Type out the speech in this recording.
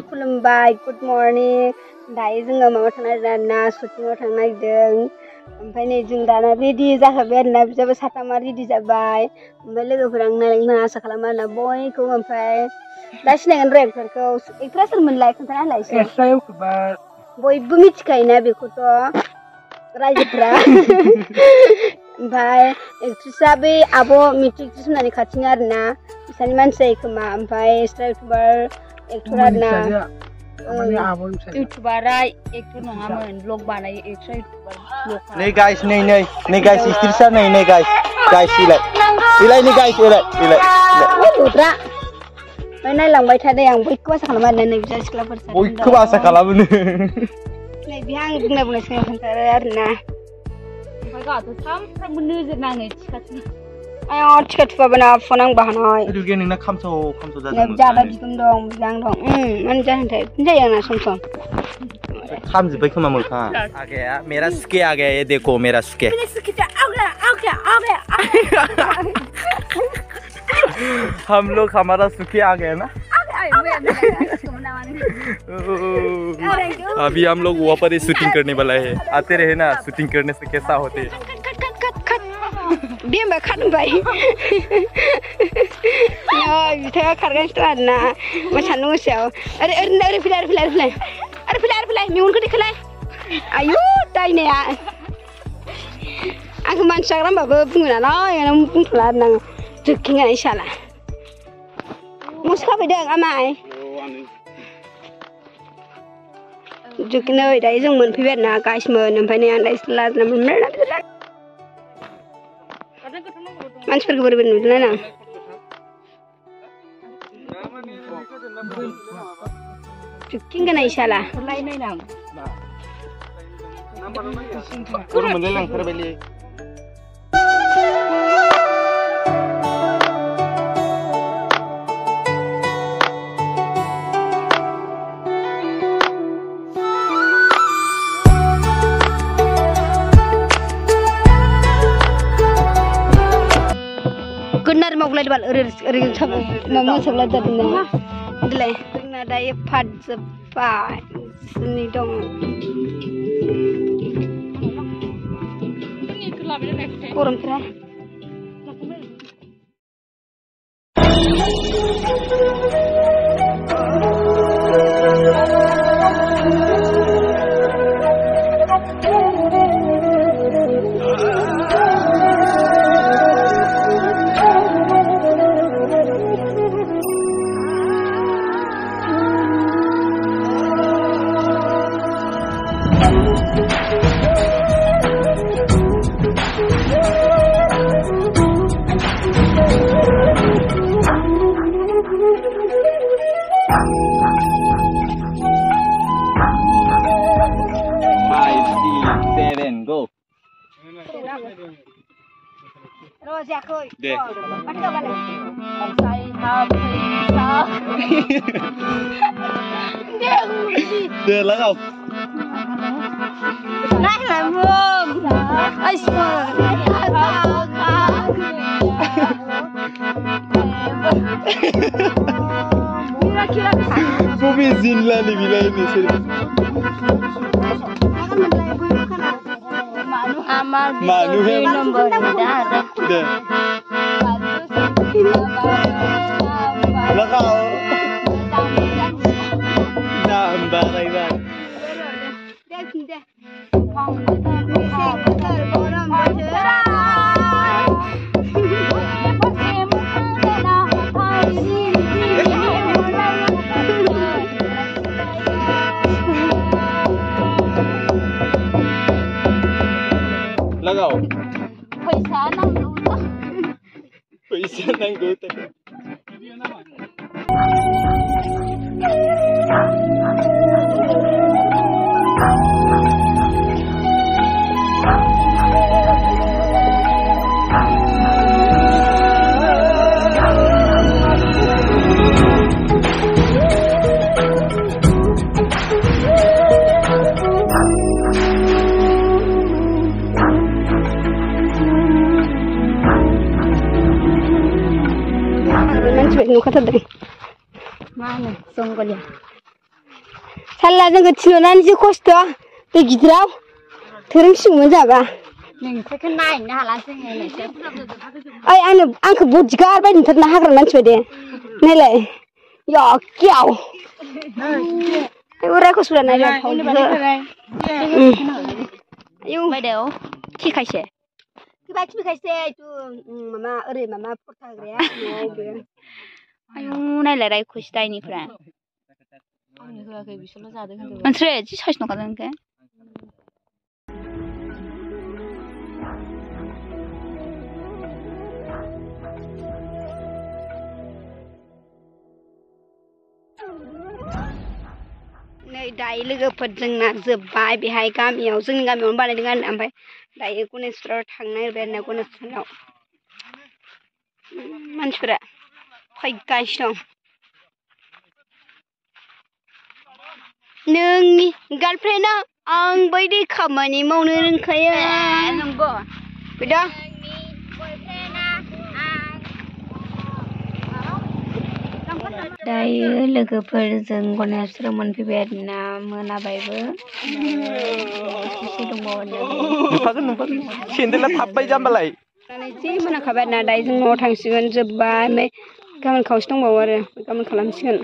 खुलुमबाय good morning दायो जोङो माबा थांनाय ना शुटिंआव थांनो नागिरदों ओमफ्राय नै जों दाना रेडि जाखाबाय आरोना बिजाबो साथामा रेडि जाबाय ओमफ्राय लोगोफोरा आंना आसा खालामो आरोना बयखौबो ओमफ्राय दा सिनायगोन र' एक्टरा सोरमोनलाय खोन्थाना होलाय एसे बयबो मिथिखायोना बेखौथ' रायजोफ्रा ओमफ्राय एक्ट्रेसआ बै आब' मेट्रिक होननानै खाथिनि आरोना बिसानि मानसि जायो खोमा ओमफ्राय एक्सट्रा इउटुबार एक्टर आरोना इउटुबारा एक्टर नङामोन ब्लग बानायो एक्सट्रा इउटुबार नै गाइस नै एक्ट्रेसआ नै गाइस इलाय नै गाइस इलाय दुद्रा ओमफ्राय नायलांबाय थादों आं बयखौबो आसा खालामो आरोना नै बिदा सिख्लाफोर बयखौबो आसा खालामो नै बेहा आं बुंनाय सिगां खोन्थारो आरोना ओमफ्राय गावहाथ' सामफ्रामबो नोजोर नाङो टिका थुबाबोना फन आं बाहानाय रुगे नोंना खामसाव जादों जाबा बिदुं दं बिदां दं मानो जाहोनथाय जायो आंना सम खामजोब्बाय खोमा मोखां आगेया मेरा सुके आ गया ये देखो मेरा सुके हम लोग हमारा सुके आ गया ना अभी हम लोग वहाँ पर ही शूटिंग करने वाला है आते रहे ना शूटिंग करने से कैसा होते दे होमबा खारबाय बिथाङा खारगासिनो आरोना सान्दुं गोसायाव ओरै फैलाय मेगनखौ देखोलाय आयु दायनाया आंखौ मानसि जाग्रा होनबाबो बुङो नालाय बुंथ'ला आरोना आङो जोख्खिंगानाय साला मुसुखा फैदों आमाय जोख्खिनै दायो जों मोनफैबाय आरोना गाइसमोन ओमफ्राय नै आं दायो लाजिना मोनबाय मानसिफोरखौ बोरै नुदों ना जोख्खिंगानाय साला मोनलायलांथारबायलै गोनार मावलायबाल ओरै मोसावला जादोंना देलाय जोंना दायो फाटजोब्बाय जोंनि दं गरमफ्रा deh. Deh lah kau. Naik lah bom. Kira-kira. Kau bezin lah nih bila ini sih. Malu nomor deh. Lah kau. Nambah lagi. Lagaw. पैसा nang gutak. Nuka tadi. Mana? Songgol ya. साला जोंखौ थिनहरनानैसो खस्थ' दै गिदिराव थोरोंसिगौमोन जाबा नोंसोरखौ नायनो हाला जोङो नोंसोर ओइ आंखौ बडिगार्ड बायदि नुथारना हाग्रा मानसि बायदि नायलाय याव उरायखौ सुरा नायलाय आयौ बायदेव थिखायसे खिबायसे तु मामा ओरै मामा फरथा होग्राया न'आव बे आयौ नायलाय रायखुसि दायनिफ्रा आंनो होआखै बिसोरल' जादों होनदों नोंसोर जि साइस नंखादों नोंखो नै दायो लोगोफोर जोंना जोब्बाय बेहाय गामियाव जोंनि गामियावनो बानायदों आरो ओमफ्राय दायो गनेशपुराव थांनो नागिरबाय आरोना गनेशपुराव मानसिफोरा फैगासिनो दं नोंनि गार्लफ्रेन्डआ आं बायदि खामानि मावनो रोंखायो नंगौ फैदा दायो लोगोफोरजों गनेशपुराव मोनफैबाय आरोना मोनाबायबो एसे दंबावो सेन्देला थाबबाय जाम्बालाय एसे मोनाखाबाय आरोना दायो जों न'आव थांसिगोन जोब्बाय ओमफ्राय गाबोन खावसे दंबावो आरो गाबोन खालामसिगोन